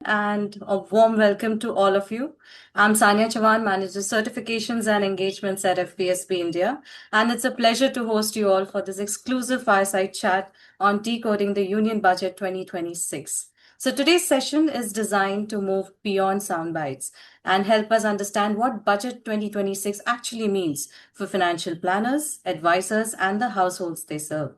and a warm welcome to all of you. I'm Sanya Chavan, Manager Certifications and Engagements at FPSB India, and it's a pleasure to host you all for this exclusive fireside chat on decoding the Union Budget 2026. So today's session is designed to move beyond soundbites and help us understand what Budget 2026 actually means for financial planners, advisors, and the households they serve.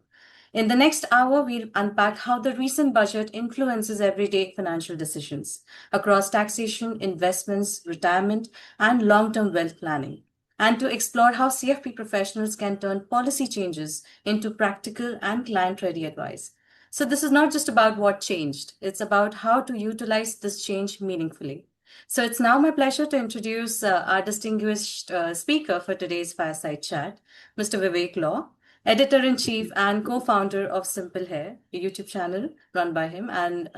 In the next hour, we'll unpack how the recent budget influences everyday financial decisions across taxation, investments, retirement, and long term wealth planning, and to explore how CFP professionals can turn policy changes into practical and client ready advice. So, this is not just about what changed, it's about how to utilize this change meaningfully. So, it's now my pleasure to introduce our distinguished speaker for today's fireside chat, Mr. Vivek Law, editor-in-chief and co-founder of Simple Hair, a YouTube channel run by him, and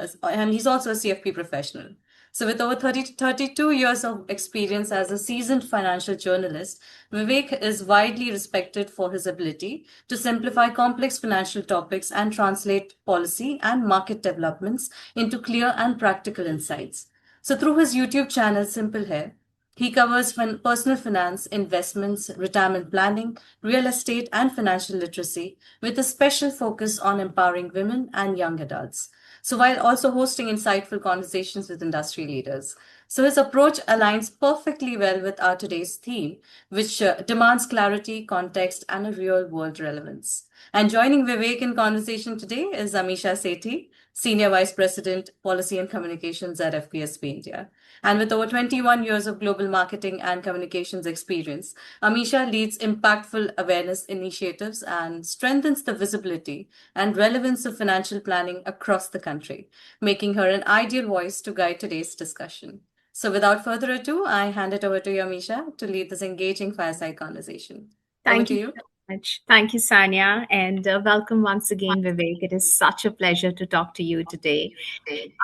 he's also a CFP professional. So with over 32 years of experience as a seasoned financial journalist, Vivek is widely respected for his ability to simplify complex financial topics and translate policy and market developments into clear and practical insights. So through his YouTube channel, Simple Hair, he covers personal finance, investments, retirement planning, real estate, and financial literacy with a special focus on empowering women and young adults. So, while also hosting insightful conversations with industry leaders. So, his approach aligns perfectly well with our today's theme, which demands clarity, context, and a real world relevance. And joining Vivek in conversation today is Amisha Sethi, Senior Vice President, Policy and Communications at FPSB India. And with over 21 years of global marketing and communications experience, Amisha leads impactful awareness initiatives and strengthens the visibility and relevance of financial planning across the country, making her an ideal voice to guide today's discussion. So without further ado, I hand it over to you, Amisha, to lead this engaging fireside conversation. Over Thank to you you. so much. Thank you, Sanya, and welcome once again, Vivek. It is such a pleasure to talk to you today.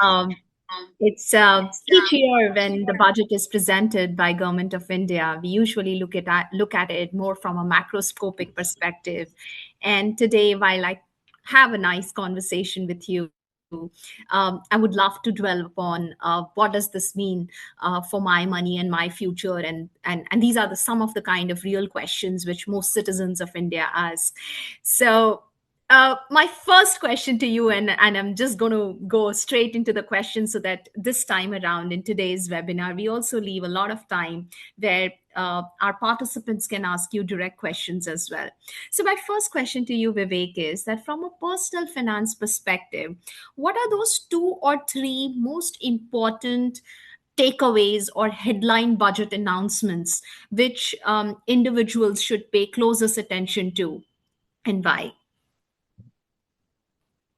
Um, it's each year when the budget is presented by Government of India, we usually look at it more from a macroscopic perspective. And today, while I have a nice conversation with you, I would love to dwell upon what does this mean for my money and my future, and these are some of the kind of real questions which most citizens of India ask. So my first question to you, and I'm just going to go straight into the question so that this time around in today's webinar, we also leave a lot of time where our participants can ask you direct questions as well. So my first question to you, Vivek, is that from a personal finance perspective, what are those two or three most important takeaways or headline budget announcements which individuals should pay closest attention to, and why?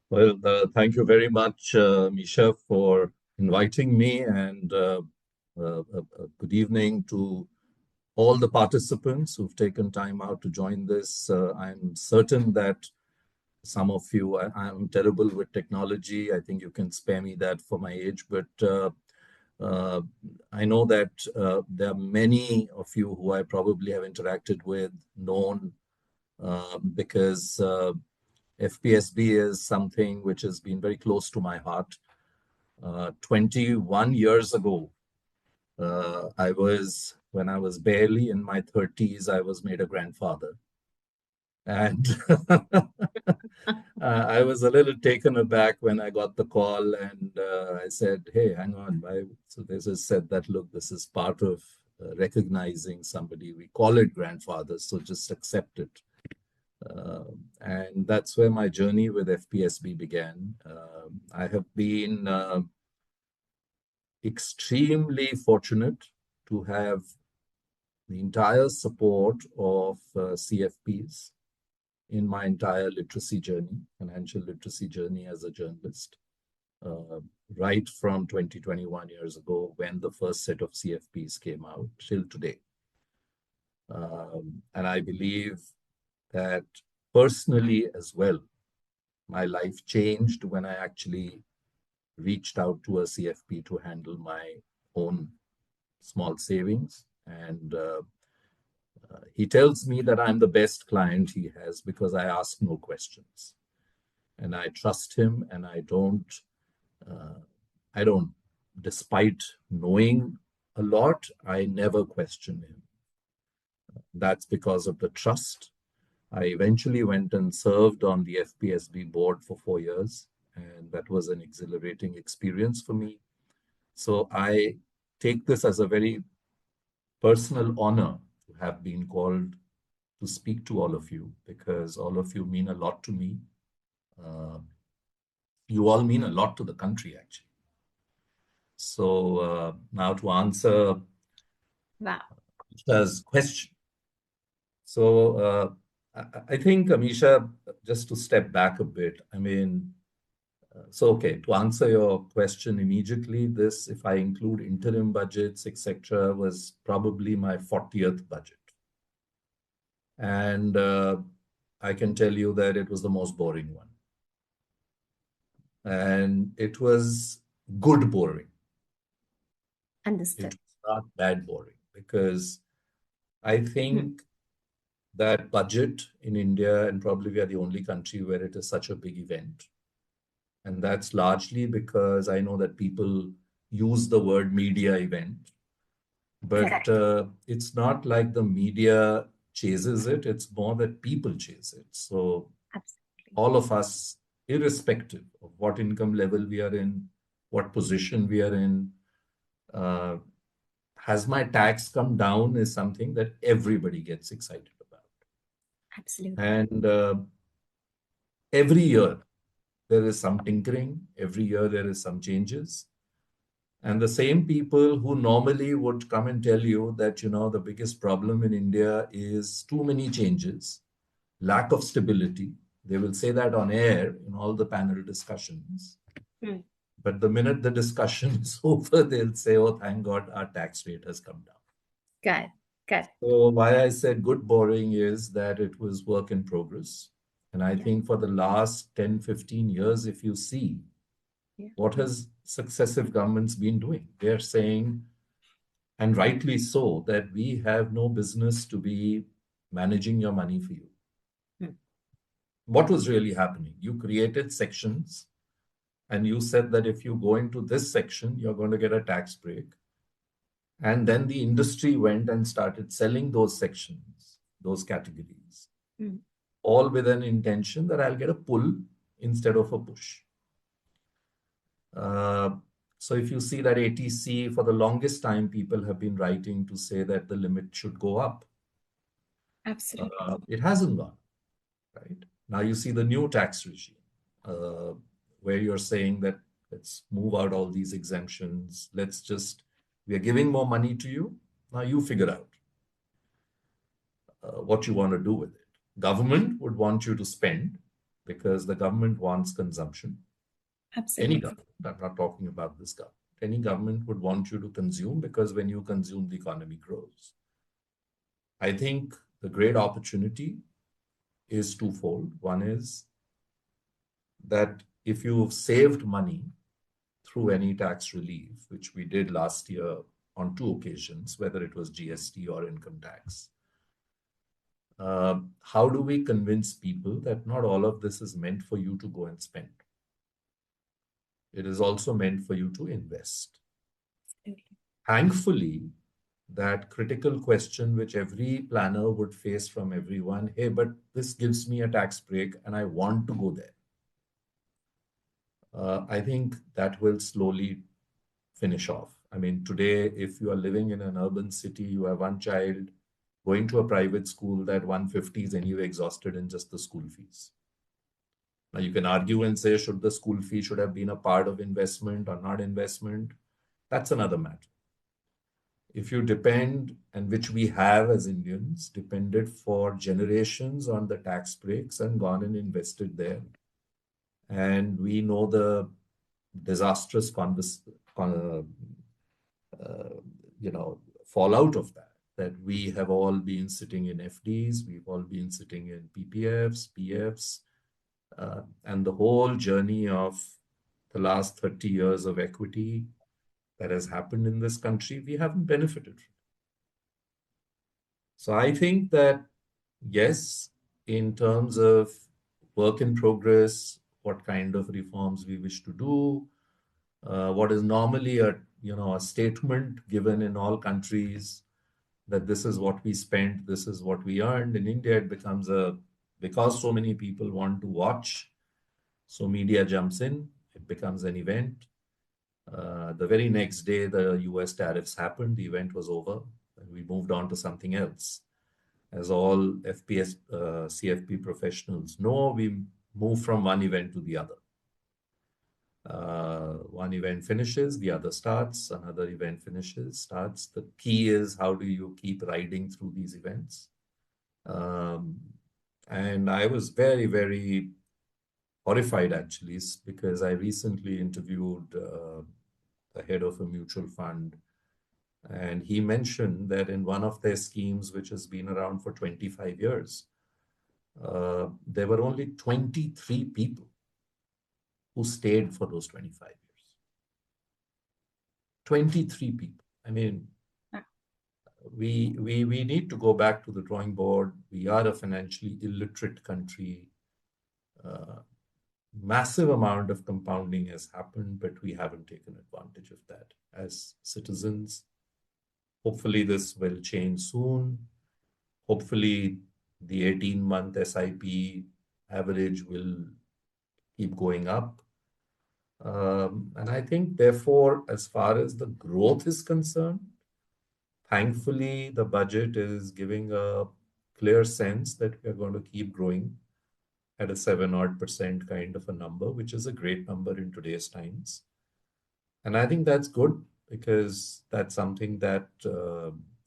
Well, thank you very much, Misha, for inviting me, and good evening to all the participants who've taken time out to join this. I'm certain that some of you, I'm terrible with technology. I think you can spare me that for my age, but I know that there are many of you who I probably have interacted with, known, because FPSB is something which has been very close to my heart. 21 years ago, when I was barely in my 30s, I was made a grandfather. And I was a little taken aback when I got the call, and I said, hey, hang on. So they just said that, look, this is part of recognizing somebody. We call it grandfather, so just accept it. And that's where my journey with FPSB began. I have been extremely fortunate to have the entire support of CFPs in my entire literacy journey, financial literacy journey as a journalist, right from 21 years ago when the first set of CFPs came out till today. And I believe that personally as well, my life changed when I actually reached out to a CFP to handle my own small savings. And he tells me that I'm the best client he has because I ask no questions. And I trust him, and I don't despite knowing a lot, I never questioned him. That's because of the trust. I eventually went and served on the FPSB board for 4 years, and that was an exhilarating experience for me. So I take this as a very personal honor to have been called to speak to all of you, because all of you mean a lot to me. Uh, you all mean a lot to the country, actually. So now to answer Wow. Amisha's question. So I think, Amisha, just to step back a bit, I mean, so okay, to answer your question immediately, this, if I include interim budgets, etc., was probably my 40th budget. And I can tell you that it was the most boring one. And it was good boring. Understood. It was not bad boring, because I think that budget in India, and probably we are the only country where it is such a big event. And that's largely because I know that people use the word media event, but it's not like the media chases it, it's more that people chase it. So Absolutely. all of us, irrespective of what income level we are in, what position we are in, uh, has my tax come down is something that everybody gets excited about. Absolutely. And every year there is some tinkering, every year there is some changes. And the same people who normally would come and tell you that, the biggest problem in India is too many changes, lack of stability. They will say that on air in all the panel discussions. But the minute the discussion is over, they'll say, oh, thank God, our tax rate has come down. Good. So why I said good boring is that it was work in progress. And I think for the last 10, 15 years, if you see, what has successive governments been doing? They're saying, and rightly so, that we have no business to be managing your money for you. What was really happening? You created sections and you said that if you go into this section, you're going to get a tax break. And then the industry went and started selling those sections, those categories, all with an intention that I'll get a pull instead of a push. So if you see that ATC, for the longest time, people have been writing to say that the limit should go up. Absolutely. It hasn't gone, right? Now you see the new tax regime, where you're saying that let's move out all these exemptions. We are giving more money to you. Now you figure out what you want to do with it. Government would want you to spend because the government wants consumption. Absolutely. Any government, I'm not talking about this government. Any government would want you to consume, because when you consume, the economy grows. I think the great opportunity is twofold. One is that if you've saved money through any tax relief, which we did last year on 2 occasions, whether it was GST or income tax, how do we convince people that not all of this is meant for you to go and spend? It is also meant for you to invest. Absolutely. Thankfully, that critical question which every planner would face from everyone, hey, but this gives me a tax break and I want to go there. I think that will slowly finish off. I mean, today, if you are living in an urban city, you have one child going to a private school, that 150 is anyway exhausted in just the school fees. Now, you can argue and say, should the school fee should have been a part of investment or not investment? That's another matter. If you depend, and which we have as Indians, depended for generations on the tax breaks and gone and invested there. And we know the disastrous fallout of that we have all been sitting in FDs, we've all been sitting in PPFs, PFs, and the whole journey of the last 30 years of equity that has happened in this country, we haven't benefited from. So I think that, yes, in terms of work in progress, what kind of reforms we wish to do, What is normally a statement given in all countries that this is what we spent, this is what we earned. In India, it becomes because so many people want to watch, so media jumps in, it becomes an event. The very next day, the US tariffs happened, the event was over, and we moved on to something else. As all CFP professionals know, we move from one event to the other. One event finishes, the other starts, another event finishes, starts. The key is how do you keep riding through these events? Um, and I was very, very horrified actually, because I recently interviewed the head of a mutual fund, and he mentioned that in one of their schemes, which has been around for 25 years, there were only 23 people who stayed for those 25 years. 23 people. I mean, we need to go back to the drawing board. We are a financially illiterate country. Massive amount of compounding has happened, but we haven't taken advantage of that as citizens. Hopefully, this will change soon. Hopefully, the 18-month SIP average will keep going up. And I think, therefore, as far as the growth is concerned, thankfully, the budget is giving a clear sense that we are going to keep growing at a 7% kind of a number, which is a great number in today's times. And I think that's good because that's something that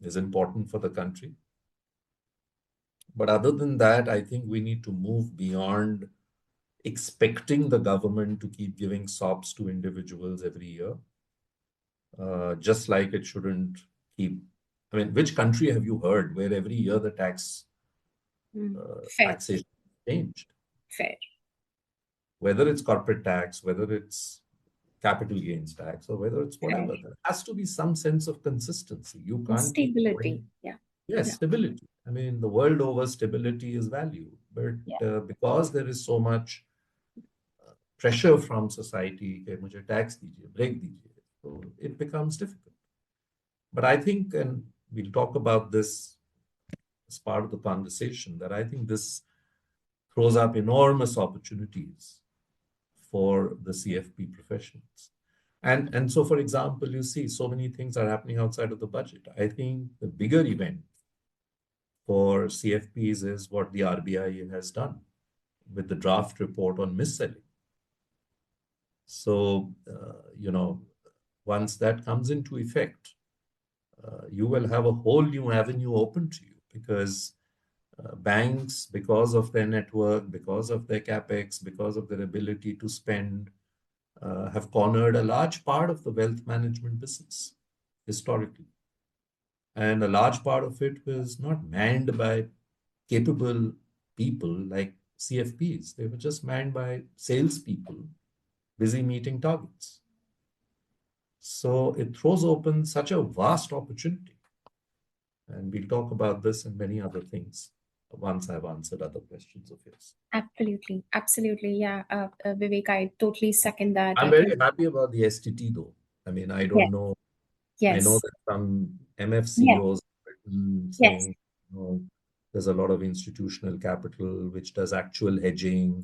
is important for the country. But other than that, I think we need to move beyond expecting the government to keep giving SOPs to individuals every year, just like it shouldn't keep. I mean, which country have you heard where every year the Fair, taxation changed? fair. Whether it's corporate tax, whether it's capital gains tax, or whether it's whatever, Fair. there has to be some sense of consistency. You And can't keep stability. going. Yeah. Yes, Yeah. stability. I mean, the world over, stability is valued. But Yeah. because there is so much pressure from society, कि मुझे tax दीजिए, break दीजिए, so it becomes difficult. But I think, and we'll talk about this as part of the conversation, that I think this throws up enormous opportunities for the CFP professionals. And so, for example, you see so many things are happening outside of the budget. I think the bigger event for CFPs is what the RBI has done with the draft report on mis-selling. So, once that comes into effect, you will have a whole new avenue open to you because banks, because of their network, because of their capex, because of their ability to spend, have cornered a large part of the wealth management business historically. And a large part of it was not manned by capable people like CFPs. They were just manned by salespeople busy meeting targets. So it throws open such a vast opportunity. And we'll talk about this and many other things once I've answered other questions of yours. Absolutely. Absolutely. Yeah. Vivek, I totally second that. I'm I very think. happy about the STT though. I mean, I Yes. don't know. I know Yes. that some MF Yes. CEOs have written Yes. saying, there's a lot of institutional capital which does actual hedging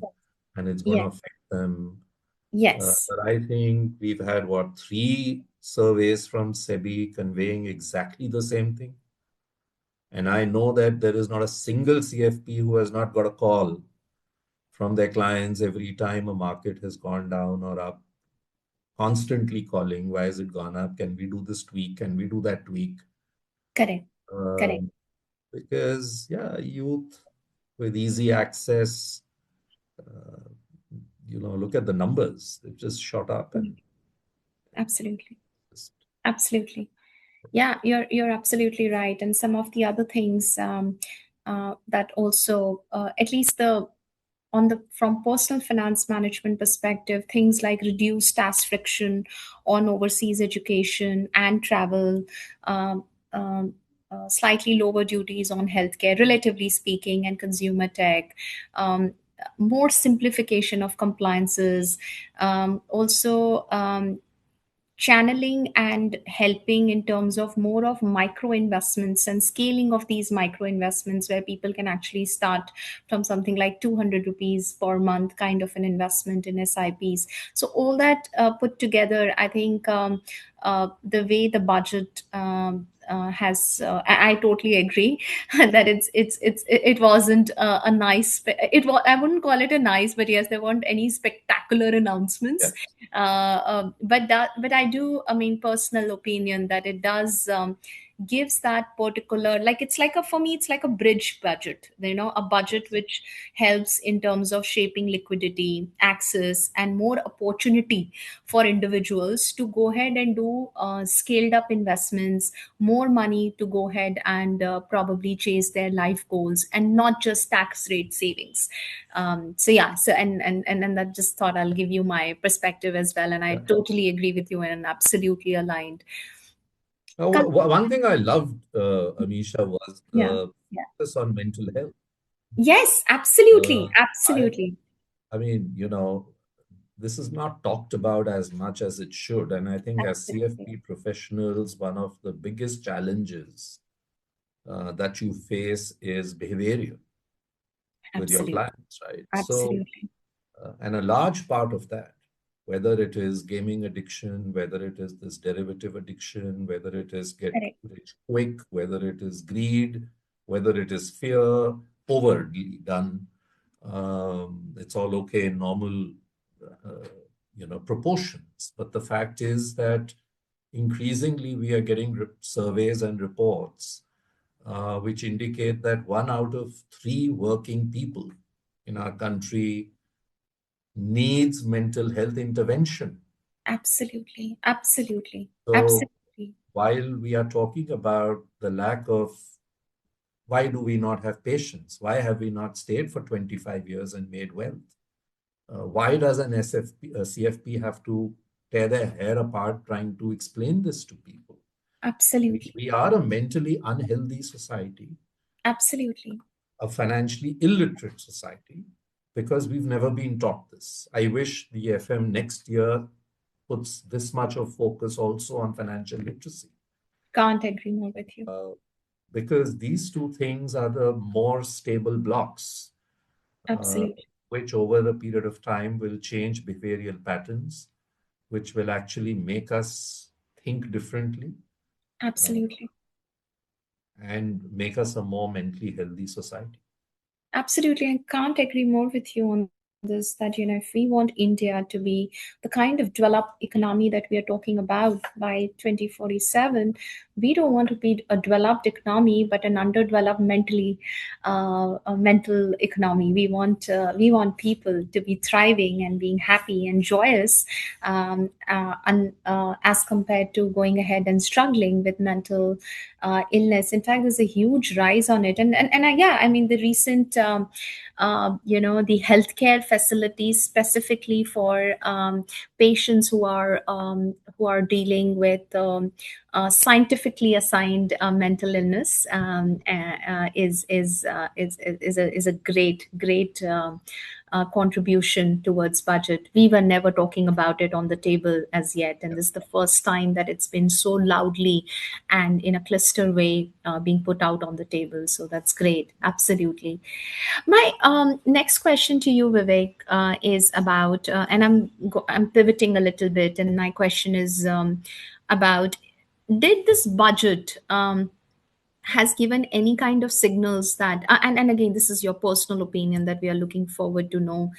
and it's going to Yes. affect them. Yes. But I think we've had, what, 3 surveys from SEBI conveying exactly the same thing. And I know that there is not a single CFP who has not got a call from their clients every time a market has gone down or up, constantly calling, why has it gone up? Can we do this tweak? Can we do that tweak? Correct. Correct. Because, yeah, youth with easy access, look at the numbers. They've just shot up and Absolutely. just, Absolutely. Yeah, you're absolutely right. And some of the other things that also, at least the on the from personal finance management perspective, things like reduced tax friction on overseas education and travel, um, um, slightly lower duties on healthcare, relatively speaking, and consumer tech. More simplification of compliances, also channeling and helping in terms of more of micro investments and scaling of these micro investments, where people can actually start from something like 200 rupees per month kind of an investment in SIPs. So all that put together, I think the way the budget has I totally agree that it wasn't a nice it was, I wouldn't call it a nice, but yes, there weren't any spectacular announcements. Yes. But I do, I mean, personal opinion that it does gives that particular, like, it's like a, for me it's like a bridge budget, you know, a budget Yes. which helps in terms of shaping liquidity, access, and more opportunity for individuals to go ahead and do scaled up investments, more money to go ahead and probably chase their life goals, and not just tax rate savings. So yeah, so and that, just thought I'll give you my perspective as well, and I Yeah. totally agree with you and absolutely aligned. Now, Com- one thing I loved, Amisha, was yeah, the yeah. focus on mental health. Yes, absolutely, Uh, I, absolutely. I mean, this is not talked about as much as it should. And I think as Absolutely. CFP professionals, one of the biggest challenges that you face is behavioral with your Absolutely. clients, right? So, Absolutely. and a large part of that, whether it is gaming addiction, whether it is this derivative addiction, whether it is get Correct. rich quick, whether it is greed, whether it is fear, overly done. It's all okay in normal, uh, proportions. But the fact is that increasingly we are getting surveys and reports which indicate that 1 out of 3 working people in our country needs mental health intervention. Absolutely. Absolutely. So Absolutely. while we are talking about the lack of why do we not have patience? Why have we not stayed for 25 years and made wealth? Why does an CFP have to tear their hair apart trying to explain this to people? We, Absolutely. we are a mentally unhealthy society, Absolutely. a financially illiterate society, because we've never been taught this. I wish the FM next year puts this much of focus also on financial literacy, Can't agree more with you. because these two things are the more stable blocks, uh, Absolutely. which over a period of time will change behavioral patterns, which will actually make us think differently uh, Absolutely. and make us a more mentally healthy society. Absolutely. I can't agree more with you on this, that, you know, if we want India to be the kind of developed economy that we are talking about by 2047, we don't want to be a developed economy, but an underdeveloped mentally, a mental economy. We want people to be thriving and being happy and joyous, as compared to going ahead and struggling with mental illness. In fact, there's a huge rise on it, and yeah, I mean, the recent the healthcare facilities specifically for patients who are dealing with scientifically assigned mental illness is a great contribution towards budget. We were never talking about it on the table as yet, and this is the first time that it's been so loudly and in a cluster way being put out on the table. So that's great. Absolutely. My next question to you, Vivek, is about, and I'm pivoting a little bit, and my question is about, did this budget has given any kind of signals that, and again, this is your personal opinion that we are looking forward to know,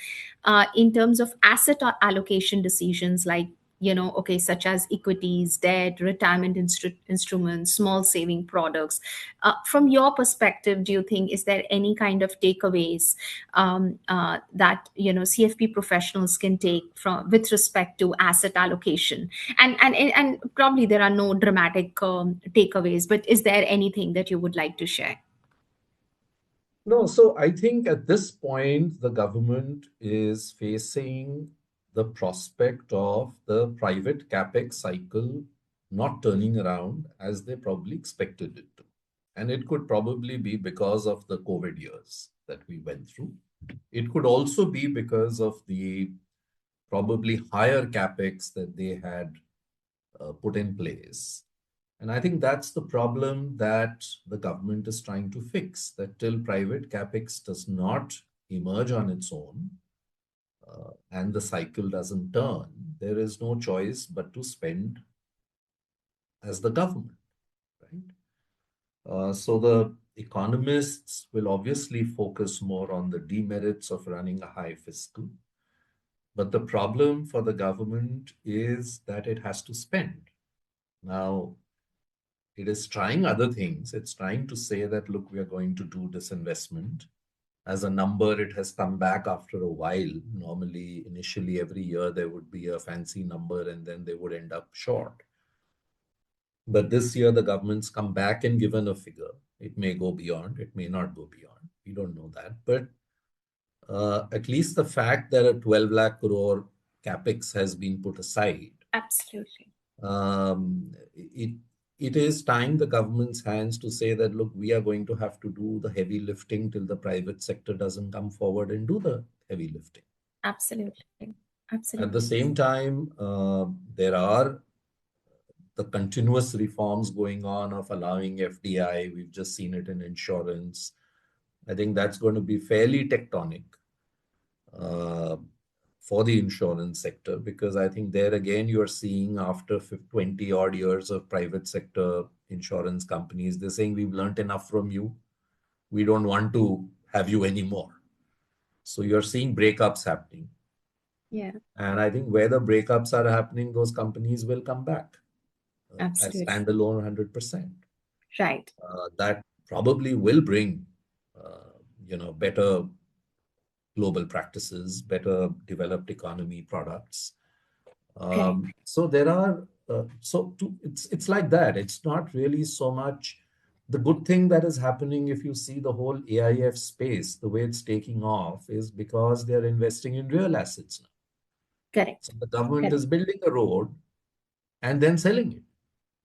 in terms of asset or allocation decisions, like, you know, okay, such as equities, debt, retirement instruments, small saving products. From your perspective, do you think, is there any kind of takeaways that, you know, CFP professionals can take from with respect to asset allocation? And probably there are no dramatic takeaways, but is there anything that you would like to share? No, so I think at this point, the government is facing the prospect of the private capex cycle not turning around as they probably expected it to. And it could probably be because of the COVID years that we went through. It could also be because of the probably higher capex that they had put in place. And I think that's the problem that the government is trying to fix, that till private capex does not emerge on its own, and the cycle doesn't turn, there is no choice but to spend as the government, right? So the economists will obviously focus more on the demerits of running a high fiscal. But the problem for the government is that it has to spend. Now, it is trying other things. It's trying to say that, look, we are going to do this investment. As a number, it has come back after a while. Normally, initially, every year there would be a fancy number and then they would end up short. But this year, the government's come back and given a figure. It may go beyond, it may not go beyond. We don't know that. But at least the fact that a 12 lakh crore capex has been put aside, Absolutely. It is tying the government's hands to say that, look, we are going to have to do the heavy lifting till the private sector doesn't come forward and do the heavy lifting. Absolutely. At the Absolutely. same time, there are the continuous reforms going on of allowing FDI. We've just seen it in insurance. I think that's going to be fairly tectonic uh, for the insurance sector, because I think there again you're seeing after 20 odd years of private sector insurance companies, they're saying we've learned enough from you. We don't want to have you anymore. So you're seeing breakups happening. Yeah. And I think where the breakups are happening, those companies will come back as Absolutely. standalone 100%. Right. That probably will bring, better global practices, better developed economy products. Correct. So there are, it's like that. It's not really so much the good thing that is happening. If you see the whole AIF space, the way it's taking off is because they're investing in real assets now. So Correct. the government Correct. is building a road and then selling it.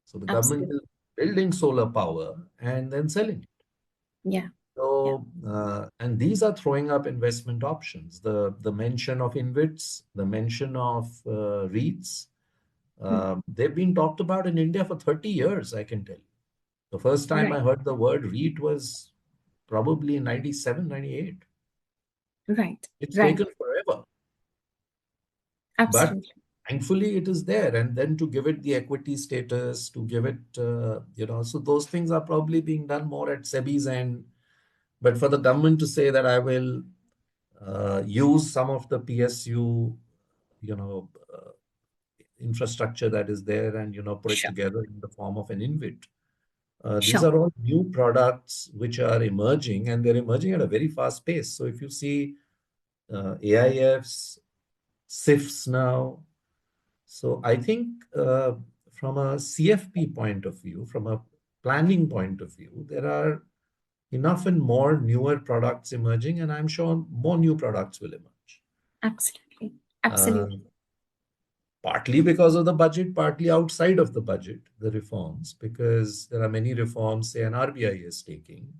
So the government Absolutely. is building solar power and then selling it. Yeah. Yeah. So, and these are throwing up investment options. The mention of InvITs, the mention of REITs, Hmm. they've been talked about in India for 30 years, I can tell you. The first time I Right. heard the word REIT was probably in 97, 98. Right. It's Right. taken forever. But Absolutely. thankfully it is there. And then to give it the equity status, to give it, so those things are probably being done more at SEBI's end. But for the government to say that I will use some of the PSU, you know, uh, infrastructure that is there and, put it Sure. together in the form of an InvIT. These Sure. are all new products which are emerging, and they're emerging at a very fast pace. So if you see AIFs, SIFs now, so I think from a CFP point of view, from a planning point of view, there are enough and more newer products emerging, and I'm sure more new products will emerge. Absolutely. Uh, Absolutely. Partly because of the budget, partly outside of the budget, the reforms, because there are many reforms, say, an RBI is taking.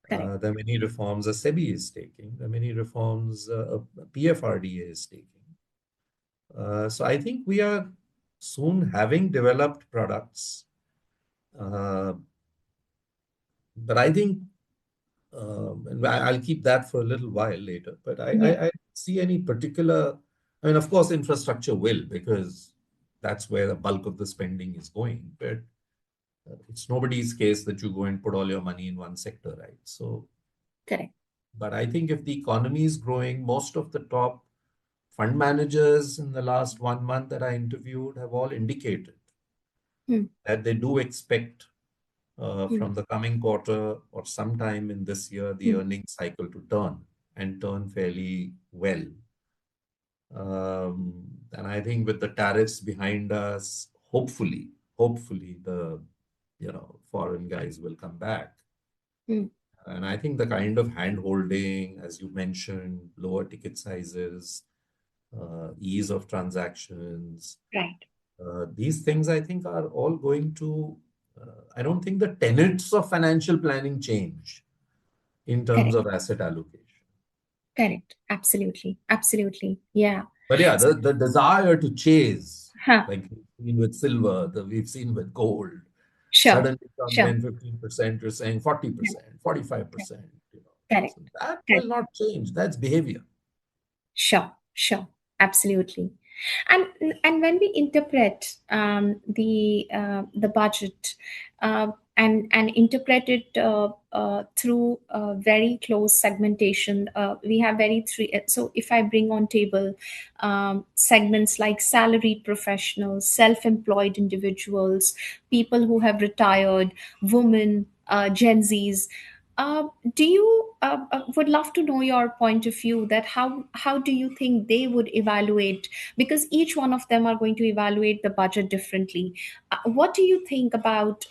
Correct. There are many reforms a SEBI is taking. There are many reforms a PFRDA is taking. So I think we are soon having developed products. Uh, but I think, and I'll keep that for a little while later, but Yeah. I see any particular, I mean, of course, infrastructure will, because that's where the bulk of the spending is going. But it's nobody's case that you go and put all your money in one sector, right? So, Correct. but I think if the economy is growing, most of the top fund managers in the last 1 month that I interviewed have all indicated Hmm. that they do expect Hmm. from the coming quarter or sometime in this year, the Hmm. earnings cycle to turn and turn fairly well. And I think with the tariffs behind us, hopefully the foreign guys will come back. Hmm. And I think the kind of hand holding, as you mentioned, lower ticket sizes, ease of transactions, Right. these things I think are all going to, I don't think the tenets of financial planning change in terms Correct. of asset allocation. Correct. Absolutely. Absolutely. Yeah. But yeah, So, the desire to chase Huh. Like we've seen with silver, we've seen with gold. Sure. Suddenly from Sure. 10-15%, you're saying Yeah. 40%, Yeah. 45%, you know. Correct. So that will Correct. not change. That's behavior. Sure, sure, absolutely. And when we interpret the budget and interpret it through very close segmentation, we have very three. So if I bring on table segments like salaried professionals, self-employed individuals, people who have retired, women, Gen Zs. Uh, do you would love to know your point of view that how do you think they would evaluate, because each one of them are going to evaluate the budget differently. What do you think about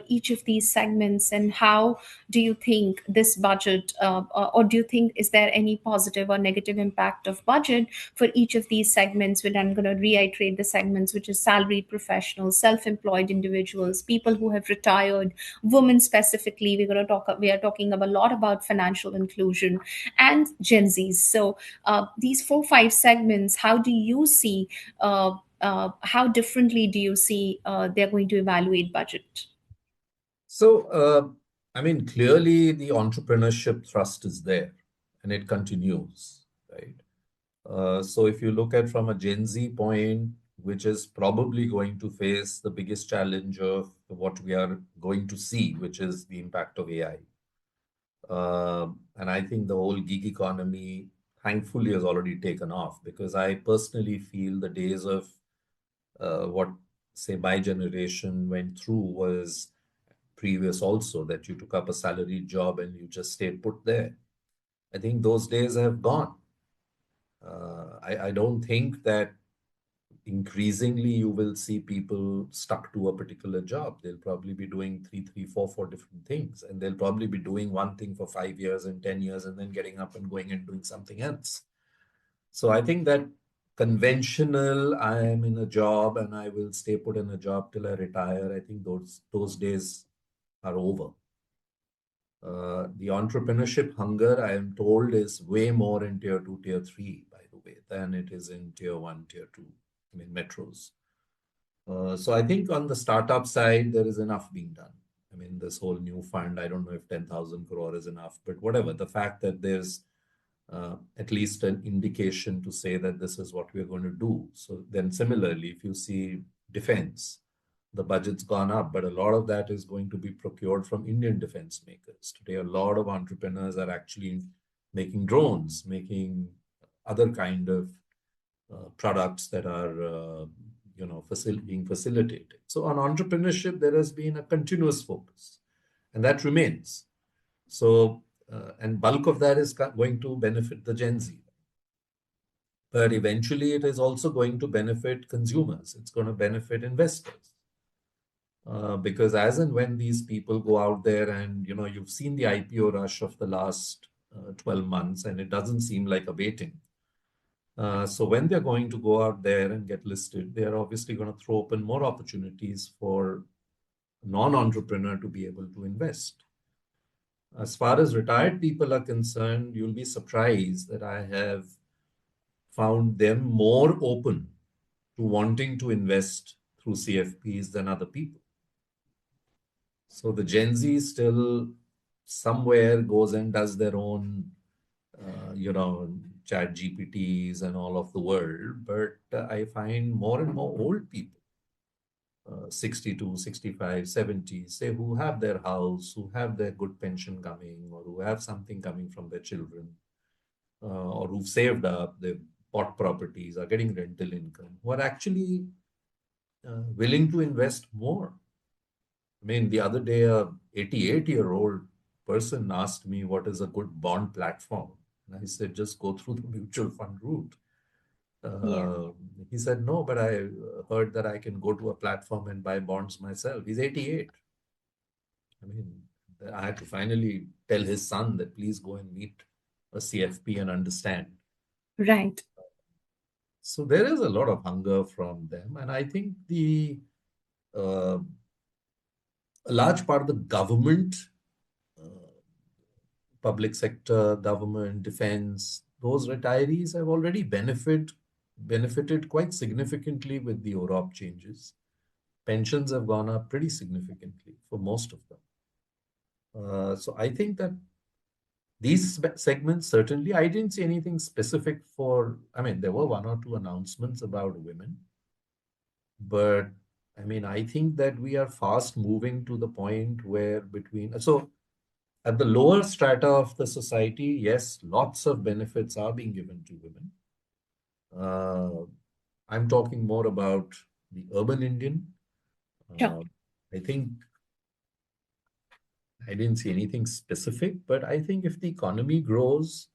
each of these segments, and how do you think this budget or do you think is there any positive or negative impact of budget for each of these segments? When I'm going to reiterate the segments, which is salaried professionals, self-employed individuals, people who have retired, women specifically, we are talking about a lot about financial inclusion, and Gen Zs. So these 4 5 segments, how do you see how differently do you see they're going to evaluate budget? So, I mean, clearly the entrepreneurship thrust is there and it continues, right? So if you look at from a Gen Z point, which is probably going to face the biggest challenge of what we are going to see, which is the impact of AI. And I think the whole gig economy, thankfully, has already taken off because I personally feel the days of what, say, my generation went through was previous also, that you took up a salaried job and you just stayed put there. I think those days have gone. I don't think that increasingly you will see people stuck to a particular job. They'll probably be doing three, four different things, and they'll probably be doing one thing for 5 years and 10 years and then getting up and going and doing something else. So I think that conventional, I am in a job and I will stay put in a job till I retire, I think those days are over. The entrepreneurship hunger, I am told, is way more in tier two, tier three, by the way, than it is in tier one, tier two, I mean, metros. So I think on the startup side, there is enough being done. I mean, this whole new fund, I don't know if 10,000 crore is enough, but whatever, the fact that there's at least an indication to say that this is what we're going to do. So then similarly, if you see defense, the budget's gone up, but a lot of that is going to be procured from Indian defense makers. Today, a lot of entrepreneurs are actually making drones, making other kind of products that are being facilitated. So on entrepreneurship, there has been a continuous focus, and that remains. So and bulk of that is going to benefit the Gen Z. But eventually, it is also going to benefit consumers. It's going to benefit investors. Because as and when these people go out there and, you've seen the IPO rush of the last 12 months, and it doesn't seem like abating. So when they're going to go out there and get listed, they are obviously going to throw open more opportunities for non-entrepreneur to be able to invest. As far as retired people are concerned, you'll be surprised that I have found them more open to wanting to invest through CFPs than other people. So the Gen Z still somewhere goes and does their own, chat GPTs and all of the world. But I find more and more old people, 62, 65, 70, say, who have their house, who have their good pension coming, or who have something coming from their children, or who've saved up, they've bought properties, are getting rental income, who are actually willing to invest more. I mean, the other day, a 88-year-old person asked me what is a good bond platform. And I said, just go through the mutual fund route. Yeah. Uh, he said, no, but I heard that I can go to a platform and buy bonds myself. He's 88. I mean, I had to finally tell his son that please go and meet a CFP and understand. Right. So there is a lot of hunger from them. And I think uh, a large part of the government, public sector, government, defense, those retirees have already benefited benefited quite significantly with the OROP changes. Pensions have gone up pretty significantly for most of them. So I think that these segments, certainly, I didn't see anything specific for, I mean, there were one or two announcements about women, but I mean, I think that we are fast moving to the point where so at the lower strata of the society, yes, lots of benefits are being given to women. I'm talking more about the urban Indian. Sure. I think I didn't see anything specific, but I think if the economy grows,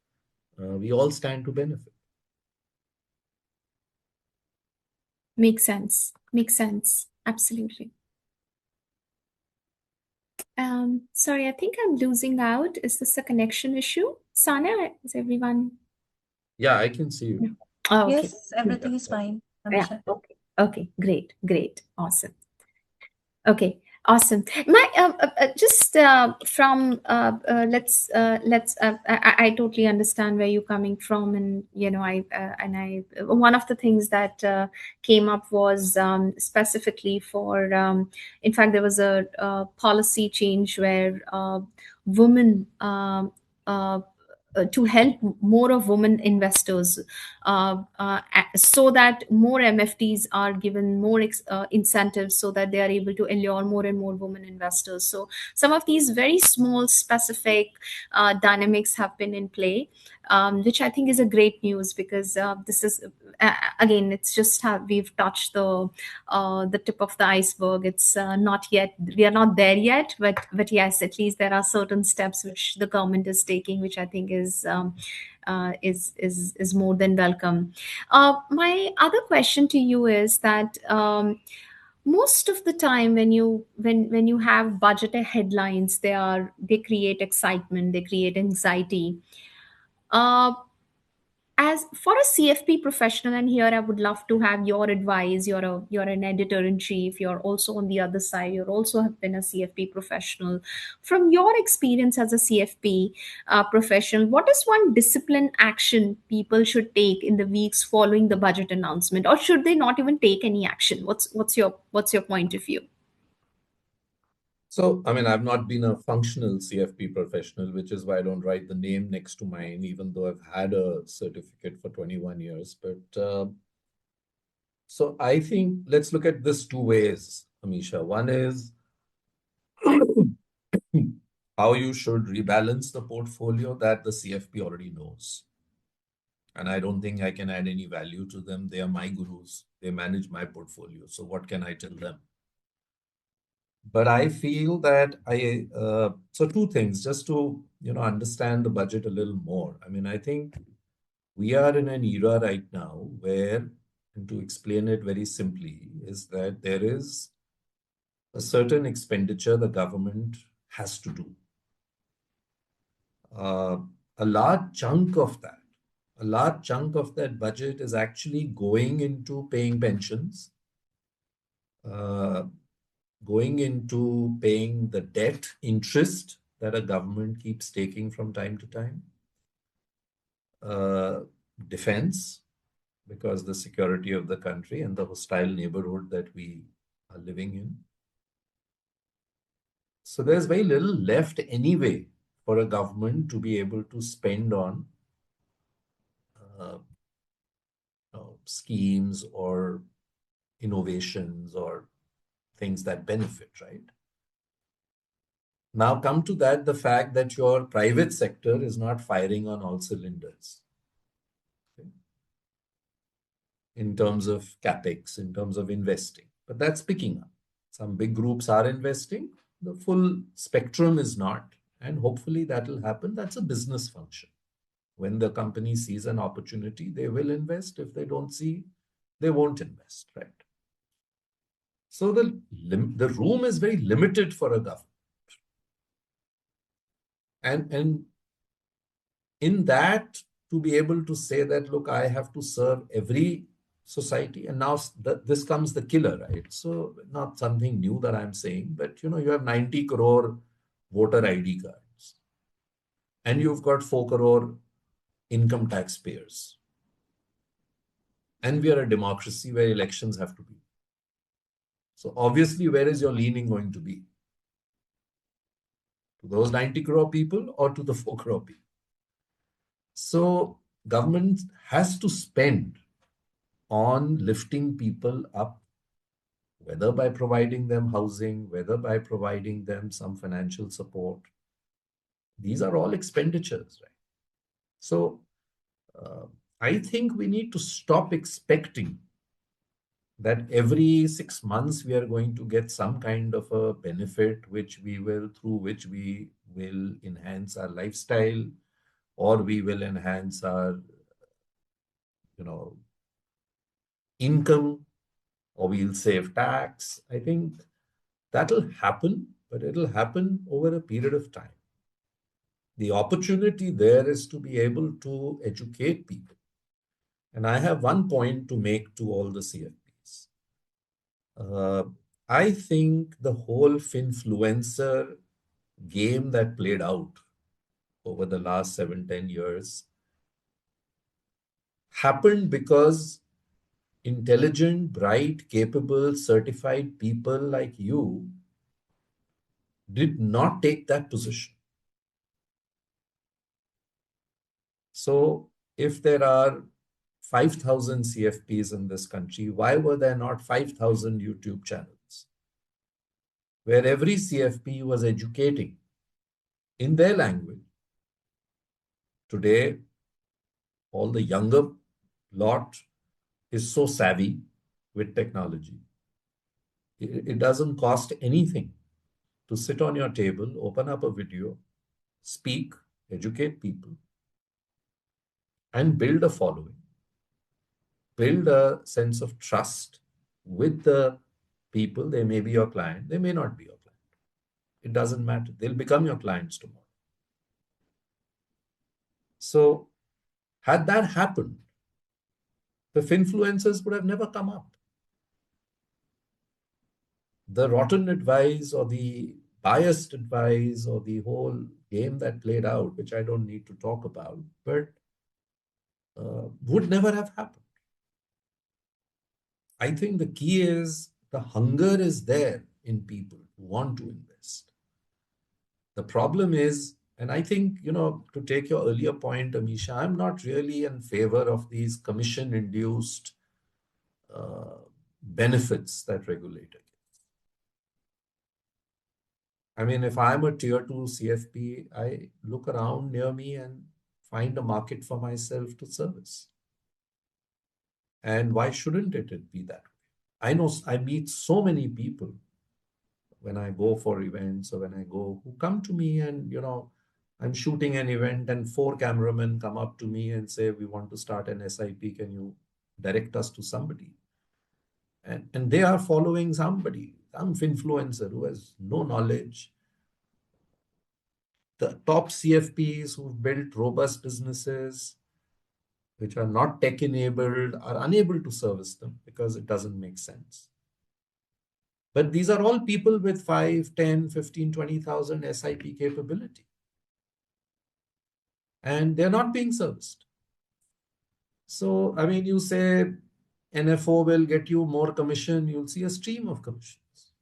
we all stand to benefit. Makes sense. Makes sense. Absolutely. Sorry, I think I'm losing out. Is this a connection issue? Sana, is everyone? Yeah, I can see you. Oh, okay. Yes, everything is fine, Yeah. Amisha. Okay. Okay. Great. Great. Awesome. Okay, awesome. My just from I totally understand where you're coming from, and I one of the things that came up was specifically for in fact there was a policy change where women to help more of women investors so that more MFTs are given more incentives so that they are able to allure more and more women investors. So some of these very small specific dynamics have been in play, which I think is a great news because this is again it's just we've touched the tip of the iceberg. It's not yet, we are not there yet, but yes, at least there are certain steps which the government is taking, which I think is more than welcome. My other question to you is that most of the time when you have budget headlines, they create excitement, they create anxiety. Uh, as for a CFP professional, and here I would love to have your advice. You're an editor in chief. You're also on the other side. You're also have been a CFP professional. From your experience as a CFP professional, what is one discipline action people should take in the weeks following the budget announcement, or should they not even take any action? What's your point of view? So, I mean, I've not been a functional CFP professional, which is why I don't write the name next to mine, even though I've had a certificate for 21 years. But so I think let's look at this two ways, Amisha. One is how you should rebalance the portfolio that the CFP already knows. And I don't think I can add any value to them. They are my gurus. They manage my portfolio. So what can I tell them? But I feel that so two things, just to, understand the budget a little more. I mean, I think we are in an era right now where, and to explain it very simply, is that there is a certain expenditure the government has to do. Uh, a large chunk of that, a large chunk of that budget is actually going into paying pensions, uh, going into paying the debt interest that a government keeps taking from time to time, uh, defense, because the security of the country and the hostile neighborhood that we are living in. So there's very little left anyway for a government to be able to spend on uh, schemes or innovations or things that benefit, right? Now come to that, the fact that your private sector is not firing on all cylinders, okay, in terms of capex, in terms of investing, but that's picking up. Some big groups are investing, the full spectrum is not, and hopefully that will happen. That's a business function. When the company sees an opportunity, they will invest. If they don't see, they won't invest, right? So the room is very limited for a government. And in that, to be able to say that, look, I have to serve every society, and now this comes the killer, right? So not something new that I'm saying, but you have 90 crore voter ID cards, and you've got 4 crore income taxpayers. And we are a democracy where elections have to be. So obviously, where is your leaning going to be? To those 90 crore people or to the 4 crore people? So government has to spend on lifting people up, whether by providing them housing, whether by providing them some financial support. These are all expenditures, right? So uh, I think we need to stop expecting that every 6 months we are going to get some kind of a benefit through which we will enhance our lifestyle, or we will enhance our, you know, income, or we'll save tax. I think that'll happen, but it'll happen over a period of time. The opportunity there is to be able to educate people. And I have one point to make to all the CFPs. Uh, I think the whole finfluencer game that played out over the last 7, 10 years happened because intelligent, bright, capable, certified people like you did not take that position. So if there are 5,000 CFPs in this country, why were there not 5,000 YouTube channels where every CFP was educating in their language? Today, all the younger lot is so savvy with technology. It doesn't cost anything to sit on your table, open up a video, speak, educate people, and build a following, build a sense of trust with the people. They may be your client, they may not be your client. It doesn't matter. They'll become your clients tomorrow. So, had that happened, the finfluencers would have never come up. The rotten advice or the biased advice or the whole game that played out, which I don't need to talk about, but would never have happened. I think the key is the hunger is there in people who want to invest. The problem is, and I think, to take your earlier point, Amisha, I'm not really in favor of these commission induced uh, benefits that regulator gives. I mean, if I'm a tier 2 CFP, I look around near me and find a market for myself to service. And why shouldn't it be that way? I know I meet so many people when I go for events or when I go who come to me and, I'm shooting an event and 4 cameramen come up to me and say, we want to start an SIP. Can you direct us to somebody? And they are following somebody, some influencer who has no knowledge. The top CFPs who've built robust businesses, which are not tech enabled, are unable to service them because it doesn't make sense. But these are all people with 5, 10, 15, 20,000 SIP capability. And they're not being serviced. So, I mean, you say NFO will get you more commission, you'll see a stream of commissions.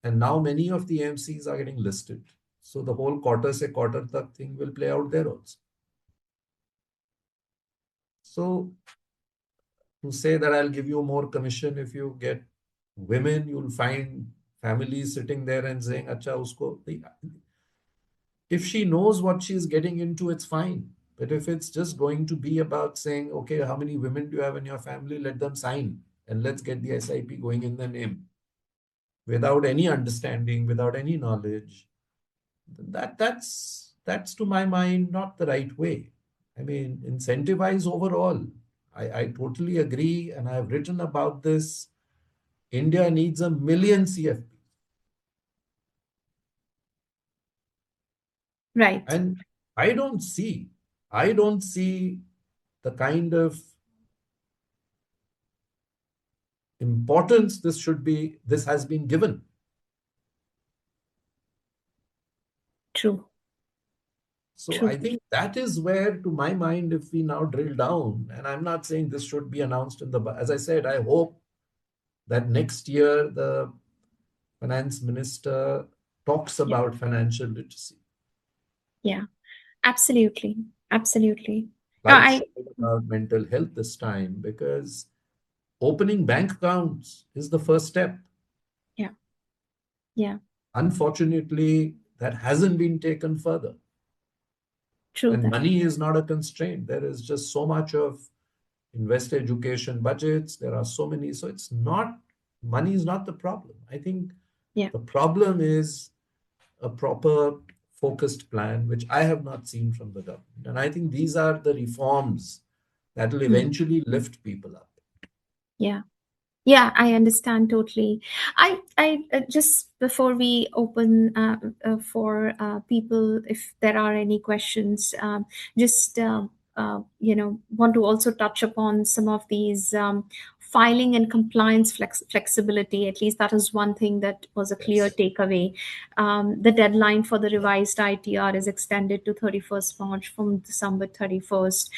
And now many of the AMCs are getting listed. So the whole quarter se quarter tak thing will play out there also. So to say that I'll give you more commission if you get women, you'll find families sitting there and saying, Acha, usko. If she knows what she's getting into, it's fine. But if it's just going to be about saying, okay, how many women do you have in your family? Let them sign and let's get the SIP going in the name without any understanding, without any knowledge. That's to my mind not the right way. I mean, incentivize overall. I totally agree, and I've written about this. India needs 1 million CFP. Right. And I don't see the kind of importance this has been given. True. So True. I think that is where, to my mind, if we now drill down, and I'm not saying this should be announced in the, as I said, I hope that next year the finance minister talks Yeah. about financial literacy, Yeah. Absolutely. Absolutely. Now, like about mental health this time, because opening bank accounts is the first step. yeah. Yeah. Unfortunately, that hasn't been taken further. True And that. money is not a constraint. There is just so much of investor education budgets. There are so many. So it's not, money is not the problem. I think Yeah. the problem is a proper focused plan, which I have not seen from the government. And I think these are the reforms that will Hmm. eventually lift people up. Yeah. Yeah, I understand totally. I just before we open for people, if there are any questions, just want to also touch upon some of these filing and compliance flexibility. At least that is one thing that was a clear Yes. takeaway. The deadline for the revised ITR is extended to 31st March from December 31st.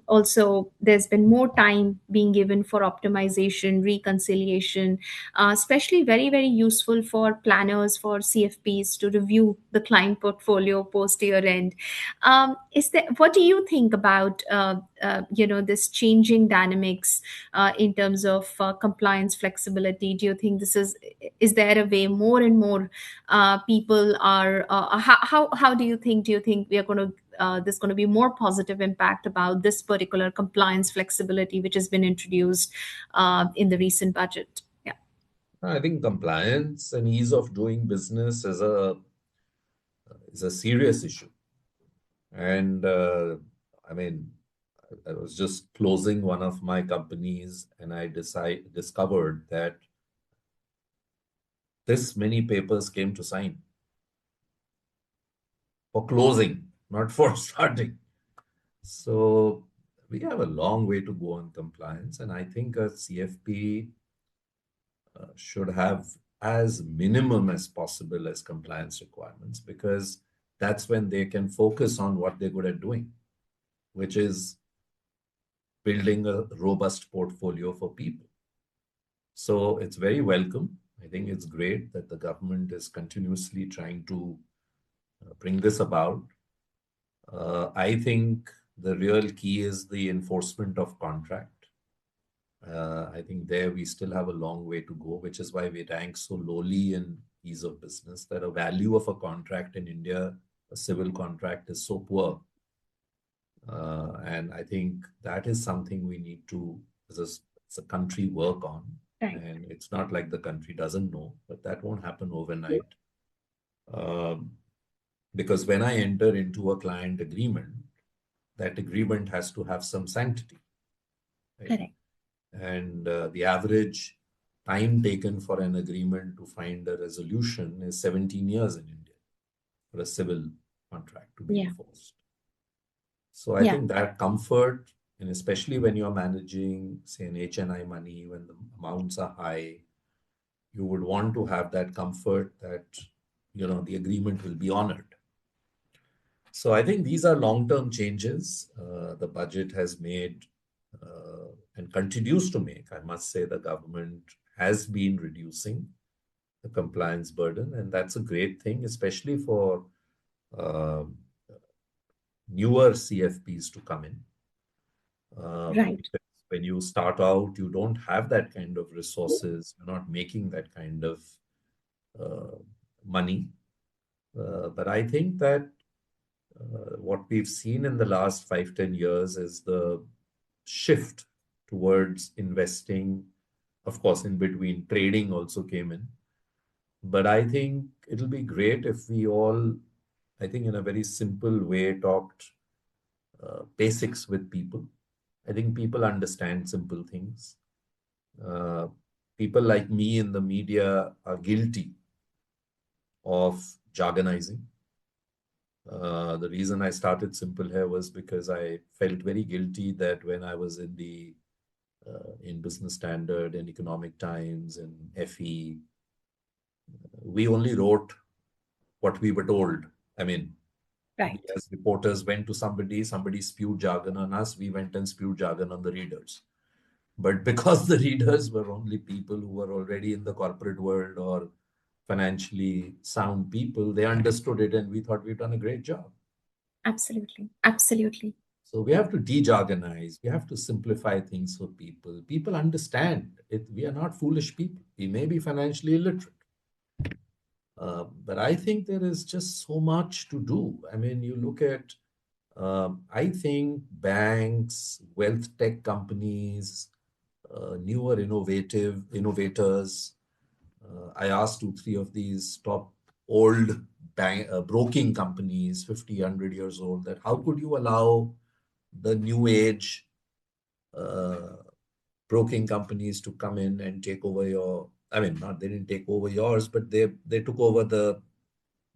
Also, there's been more time being given for optimization, reconciliation, especially very, very useful for planners, for CFPs to review the client portfolio post year end. Is there, what do you think about this changing dynamics in terms of compliance flexibility? Do you think this is there a way more and more people are how do you think we are going to there's going to be more positive impact about this particular compliance flexibility which has been introduced in the recent budget? Yeah. I think compliance and ease of doing business is a serious issue. And I mean, I was just closing one of my companies, and I discovered that this many papers came to sign for closing, not for starting. So we have a long way to go on compliance, and I think a CFP should have as minimum as possible as compliance requirements, because that's when they can focus on what they're good at doing, which is building a robust portfolio for people. So it's very welcome. I think it's great that the government is continuously trying to bring this about. I think the real key is the enforcement of contract. I think there we still have a long way to go, which is why we rank so lowly in ease of business. That a value of a contract in India, a civil contract, is so poor. And I think that is something we need to, as a country, work on. Right. And it's not like the country doesn't know, but that won't happen overnight. Um, because when I enter into a client agreement, that agreement has to have some sanctity, right? Correct. And the average time taken for an agreement to find a resolution is 17 years in India for a civil contract to be Yeah. enforced. So I Yeah. think that comfort, and especially when you're managing, say, an HNI money, when the amounts are high, you would want to have that comfort that, the agreement will be honored. So I think these are long-term changes the budget has made and continues to make. I must say the government has been reducing the compliance burden, and that's a great thing, especially for uh, newer CFPs to come in. Right. Because when you start out, you don't have that kind of resources. You're not making that kind of uh, money. But I think that what we've seen in the last 5, 10 years is the shift towards investing. Of course, in between, trading also came in. But I think it'll be great if we all, I think, in a very simple way, talked basics with people. I think people understand simple things. Uh, People like me in the media are guilty of jargonizing. The reason I started Simple Hair was because I felt very guilty that when I was in Business Standard, in Economic Times, in FE, we only wrote what we were told. I mean, Right. As reporters went to somebody spewed jargon on us, we went and spewed jargon on the readers. But because the readers were only people who were already in the corporate world or financially sound people, they understood it and we thought we'd done a great job. Absolutely. Absolutely. So we have to de-jargonize, we have to simplify things for people. People understand it. We are not foolish people. We may be financially illiterate. But I think there is just so much to do. I mean, you look at, I think banks, wealth tech companies, newer innovators. I asked two, three of these top old broking companies, 50, 100 years old, that how could you allow the new age uh, broking companies to come in and take over your, I mean, not they didn't take over yours, but they took over the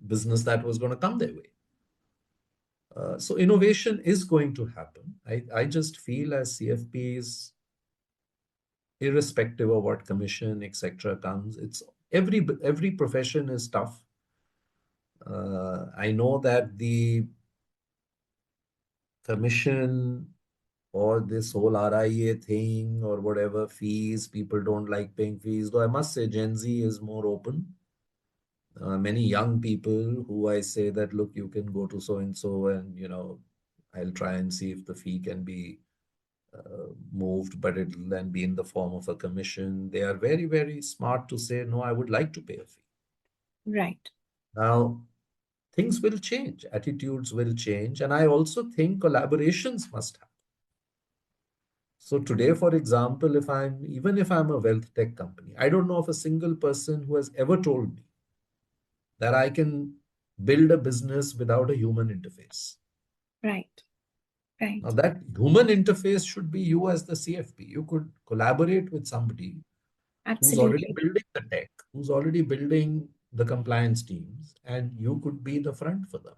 business that was going to come their way. So innovation is going to happen. I just feel as CFPs, irrespective of what commission, etc., comes, it's every profession is tough. I know that the commission or this whole RIA thing or whatever fees, people don't like paying fees. Though I must say, Gen Z is more open. Many young people who I say that, look, you can go to so and so, and I'll try and see if the fee can be moved, but it'll then be in the form of a commission. They are very, very smart to say, no, I would like to pay a fee. Right. Now, things will change, attitudes will change, and I also think collaborations must happen. So today, for example, even if I'm a wealth tech company, I don't know of a single person who has ever told me that I can build a business without a human interface. Right. Right. Now, that human interface should be you as the CFP. You could collaborate with somebody who's already Absolutely. building the tech, who's already building the compliance teams, and you could be the front for them.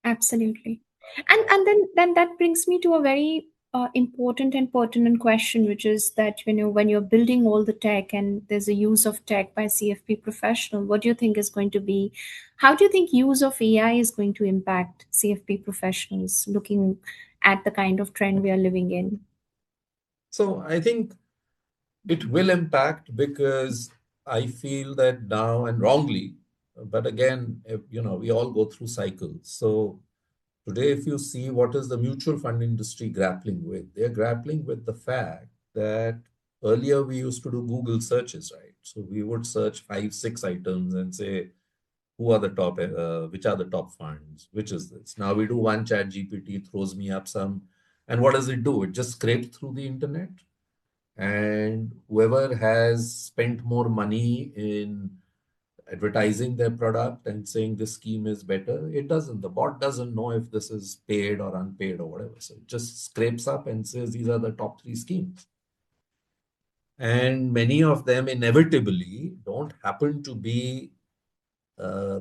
Absolutely. And then that brings me to a very important and pertinent question, which is that when you're building all the tech and there's a use of tech by CFP professional, what do you think is going to be? How do you think use of AI is going to impact CFP professionals, looking at the kind of trend we are living in? So I think it will impact because I feel that now, and wrongly, but again, we all go through cycles. So today, if you see what is the mutual fund industry grappling with, they're grappling with the fact that earlier we used to do Google searches, right? So we would search five, six items and say, who are the top, which are the top funds, which is this. Now we do one chat GPT, throws me up some, and what does it do? It just scrapes through the internet, and whoever has spent more money in advertising their product and saying this scheme is better, it doesn't. The bot doesn't know if this is paid or unpaid or whatever. So it just scrapes up and says these are the top three schemes. And many of them inevitably don't happen to be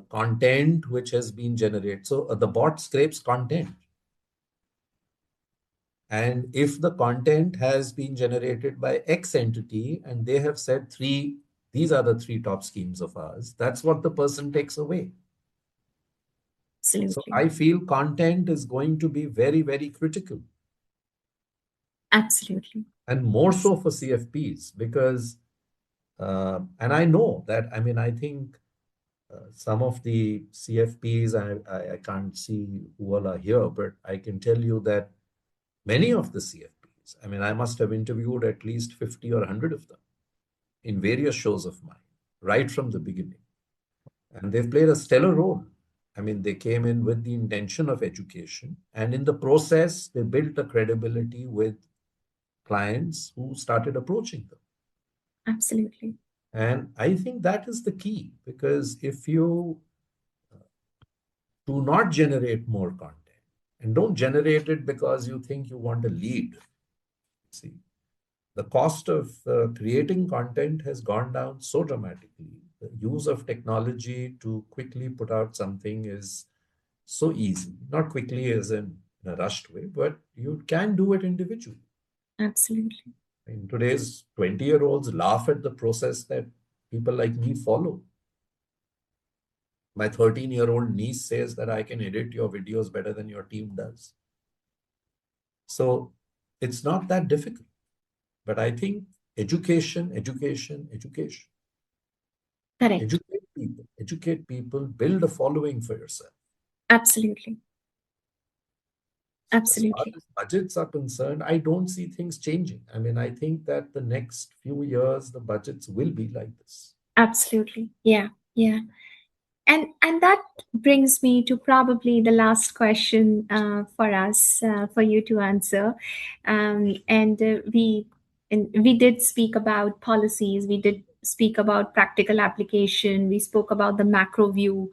content which has been generated. So the bot scrapes content. And if the content has been generated by X entity and they have said these are the three top schemes of ours, that's what the person takes away. So Absolutely. I feel content is going to be very, very critical, Absolutely. and more so for CFPs because, and I know that, I mean, I think some of the CFPs, I can't see who all are here, but I can tell you that many of the CFPs, I mean, I must have interviewed at least 50 or 100 of them in various shows of mine, right from the beginning. And they've played a stellar role. I mean, they came in with the intention of education, and in the process, they built a credibility with clients who started approaching them. Absolutely. And I think that is the key because if you do not generate more content and don't generate it because you think you want a lead, see, the cost of creating content has gone down so dramatically. The use of technology to quickly put out something is so easy, not quickly as in a rushed way, but you can do it individually. Absolutely. In today's 20-year-olds laugh at the process that people like me follow. My 13-year-old niece says that I can edit your videos better than your team does. So it's not that difficult. But I think education, education, education. Correct. Educate people, build a following for yourself. Absolutely. So as far Absolutely. as budgets are concerned, I don't see things changing. I mean, I think that the next few years, the budgets will be like this. Absolutely. Yeah. Yeah. And that brings me to probably the last question for us, for you to answer. And we did speak about policies. We did speak about practical application. We spoke about the macro view.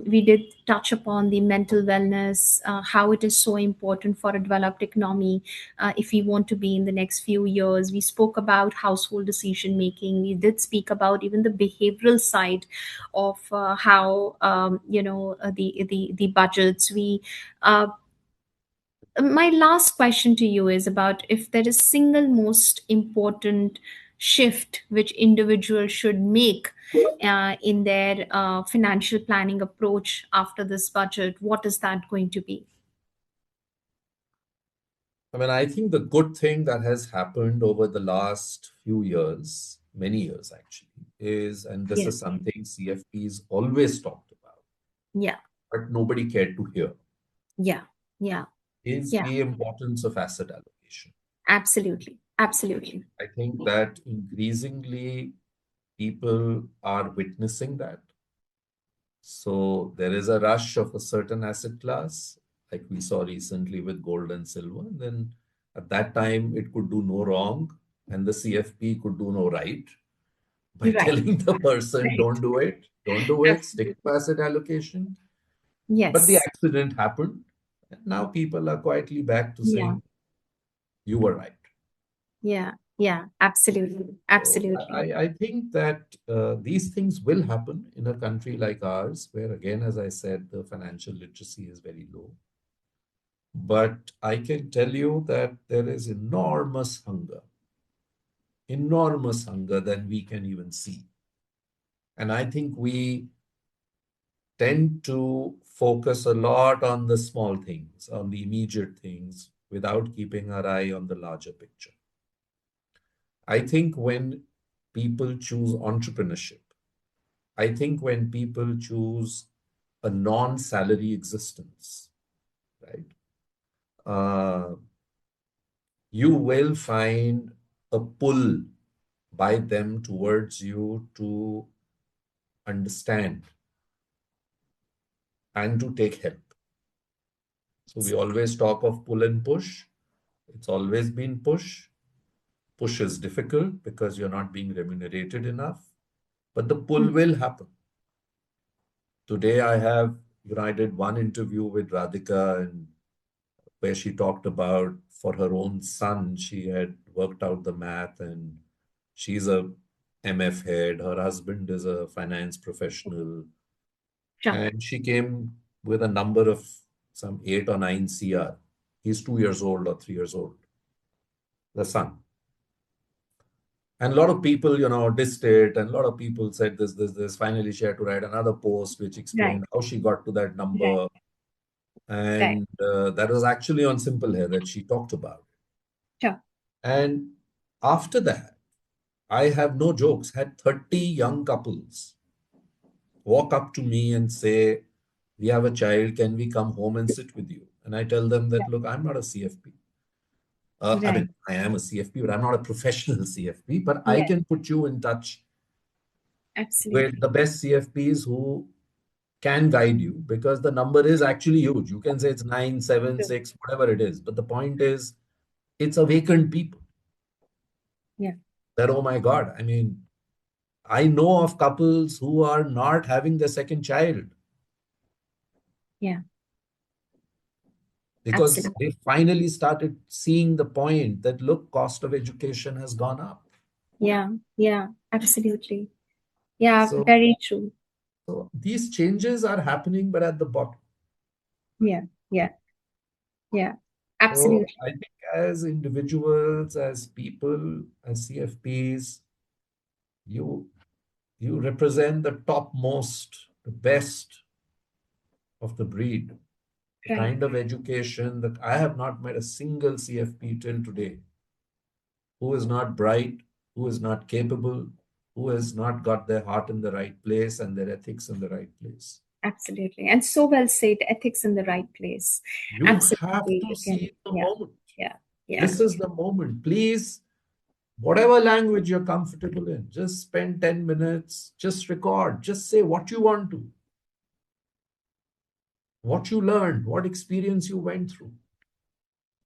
We did touch upon the mental wellness, how it is so important for a developed economy if we want to be in the next few years. We spoke about household decision making. We did speak about even the behavioral side of how the budgets. We My last question to you is about if there is single most important shift which individuals should make in their financial planning approach after this budget. What is that going to be? I mean, I think the good thing that has happened over the last few years, many years actually, is, and this Yeah. is something CFPs always talked about, Yeah. but nobody cared to hear, Yeah. Yeah. is Yeah. the importance of asset allocation. Absolutely. Absolutely. I think that increasingly people are witnessing that. So there is a rush of a certain asset class, like we saw recently with gold and silver. And then at that time, it could do no wrong, and the CFP could do no right by Right. telling the person, Right. don't do it, stick Absolutely. to asset allocation. But the Yes. accident happened. And now people are quietly back to Yeah. saying, you were right. Yeah. Yeah. Absolutely. So Absolutely. I think that these things will happen in a country like ours, where again, as I said, the financial literacy is very low. But I can tell you that there is enormous hunger than we can even see. And I think we tend to focus a lot on the small things, on the immediate things, without keeping our eye on the larger picture. I think when people choose entrepreneurship, I think when people choose a non-salary existence, right? Uh, you will find a pull by them towards you to understand and to take help. So we always talk of pull and push. It's always been push. Push is difficult because you're not being remunerated enough, but the pull Mm. will happen. Today I did one interview with Radhika, and where she talked about for her own son, she had worked out the math, and she's a MF head. Her husband is a finance professional. Sure. And she came with a number of some 8 or 9 CR. He's 2 years old or 3 years old, the son. And a lot of people, dissed it, and a lot of people said this. Finally, she had to write another post which Right. explained how she got to that Right. number. Right. And that was actually on Simple Hair that she talked about. Sure. And after that, I have no jokes, had 30 young couples walk up to me and say, we have a child, can we come home and sit with you? And I tell them that, look, I'm not a CFP. I Right. mean, I am a CFP, but I'm not a professional CFP, but I Yes. can put you in touch with Absolutely. the best CFPs who can guide you, because the number is actually huge. You can say it's 9, 7, True. 6, whatever it is. But the point is, it's awakened people Yeah. that, oh my God, I mean, I know of couples who are not having their second child Yeah. because Absolutely. they finally started seeing the point that, look, cost of education has gone up. Yeah. Yeah. Absolutely. Yeah. So, Very true. so these changes are happening, but at the bottom. Yeah. Yeah. Yeah. So Absolutely. I think as individuals, as people, as CFPs, you you represent the topmost the best of the breed, the Right. kind of education that I have not met a single CFP till today who is not bright, who is not capable, who has not got their heart in the right place and their ethics in the right place. Absolutely. And so well said, ethics in the right place. You have Absolutely. to You can, see the yeah, moment. yeah, yeah. This is the moment. Please, whatever language you're comfortable in, just spend 10 minutes, just record, just say what you want to, what you learned, what experience you went through.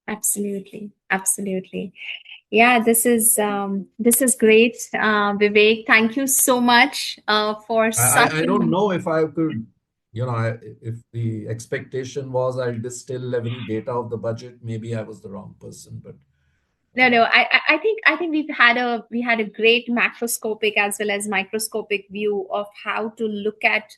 Absolutely. Absolutely. Yeah, this is great, Vivek. Thank you so much for such I don't know if I could, if the expectation was I'll distill every data of the budget, maybe I was the wrong person, but no. I think we had a great macroscopic as well as microscopic view of how to look at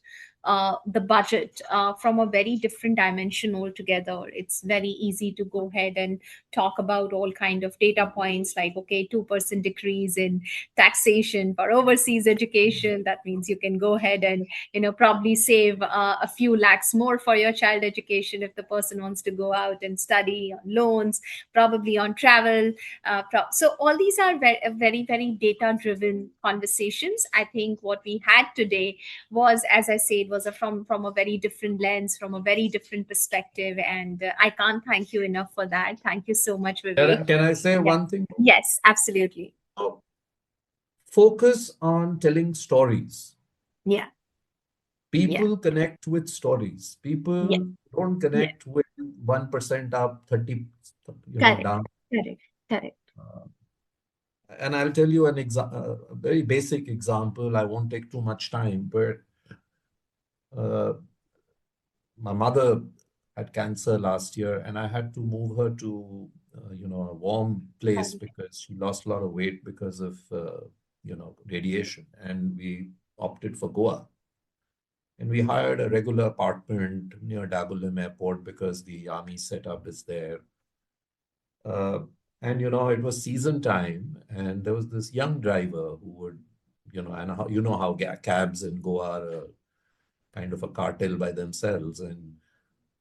the budget from a very different dimension altogether. It's very easy to go ahead and talk about all kind of data points like, okay, 2% decrease in taxation for overseas education. That means you can go ahead and probably save a few lakhs more for your child education if the person wants to go out and study on loans, probably on travel. So all these are very, very data driven conversations. I think what we had today was, as I said, was from a very different lens, from a very different perspective, and I can't thank you enough for that. Thank you so much, Vivek. can I say Yeah. one thing? Yes, absolutely. Focus on telling stories. Yeah, yeah, People connect with stories. yeah, People don't yeah. connect with 1% up, 30, Correct, down. correct, correct. And I'll tell you a very basic example. I won't take too much time, but uh, my mother had cancer last year, and I had to move her to, a warm place Correct. because she lost a lot of weight because of, radiation. And we opted for Goa. And we hired a regular apartment near Dabolim Airport because the army setup is there. Uh, and it was season time, and there was this young driver who would, and how cabs in Goa are kind of a cartel by themselves. And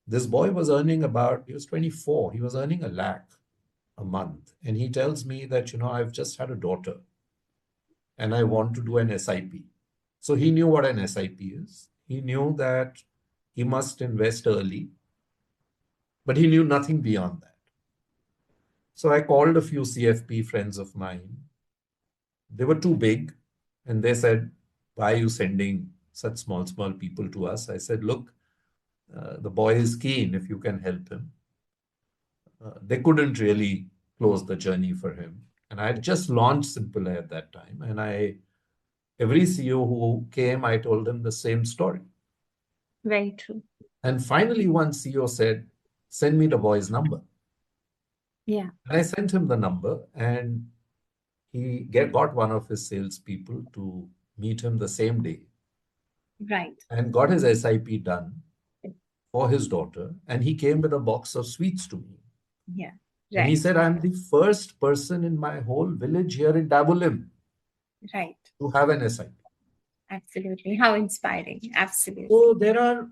this boy was earning he was 24, he was earning 1 lakh a month. And he tells me that, I've just had a daughter and I want to do an SIP. So he knew what an SIP is. He knew that he must invest early, but he knew nothing beyond that. So I called a few CFP friends of mine. They were too big, and they said, "Why are you sending such small people to us?" I said, "Look, the boy is keen if you can help him." They couldn't really close the journey for him. And I had just launched Simple at that time. And every CEO who came, I told them the same story. Very true. And finally, one CEO said, "Send me the boy's number." Yeah, And I sent him the number, and got one of his salespeople to meet him the same day right. and got his SIP done for his daughter. And he came with a box of sweets to me. Yeah, And he right, said, "I'm the first person in my whole village here in Dabolim right. to have an SIP." Absolutely. How inspiring. So Absolutely. there are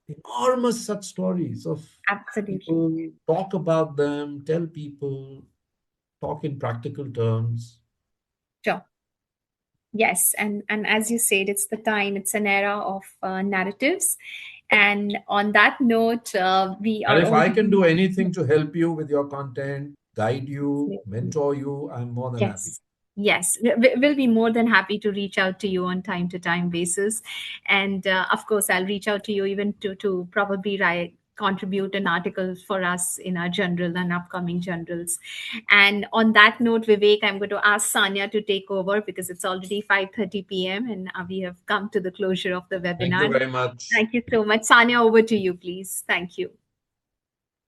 enormous such stories of Absolutely. people talk about them, tell people, talk in practical terms. Sure. Yes, and as you said, it's the time. It's an era of narratives, and on that note, we And are if I can already. do anything to help you with your content, guide you, Absolutely. mentor you, I'm more than happy. Yes. Yes, we'll be more than happy to reach out to you on time to time basis, and of course, I'll reach out to you even to probably write contribute an article for us in our journal and upcoming journals. And on that note, Vivek, I'm going to ask Sanya to take over because it's already 5:30 p.m. and we have come to the closure of the Thank you webinar. very much. Thank you so much, Sanya. Over to you, please. Thank you.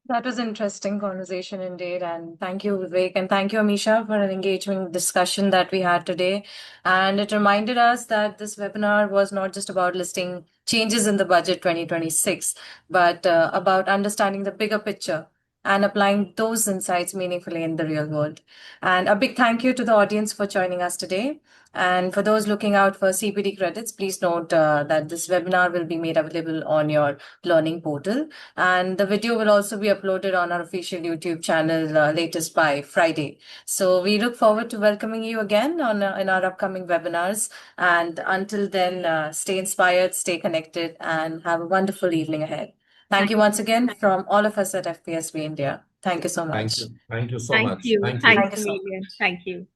That was interesting conversation indeed. And thank you, Vivek. And thank you, Amisha, for an engaging discussion that we had today. And it reminded us that this webinar was not just about listing changes in the budget 2026, but about understanding the bigger picture and applying those insights meaningfully in the real world. And a big thank you to the audience for joining us today. And for those looking out for CPD credits, please note that this webinar will be made available on your learning portal. And the video will also be uploaded on our official YouTube channel latest by Friday. So we look forward to welcoming you again in our upcoming webinars. And until then, stay inspired, stay connected, and have a wonderful evening ahead. Thank you once again from all of us at FPSB India. Thank you so much. Thank you so Thank much. you. Thank you. Thanks Thank you a so million. much. Thank you.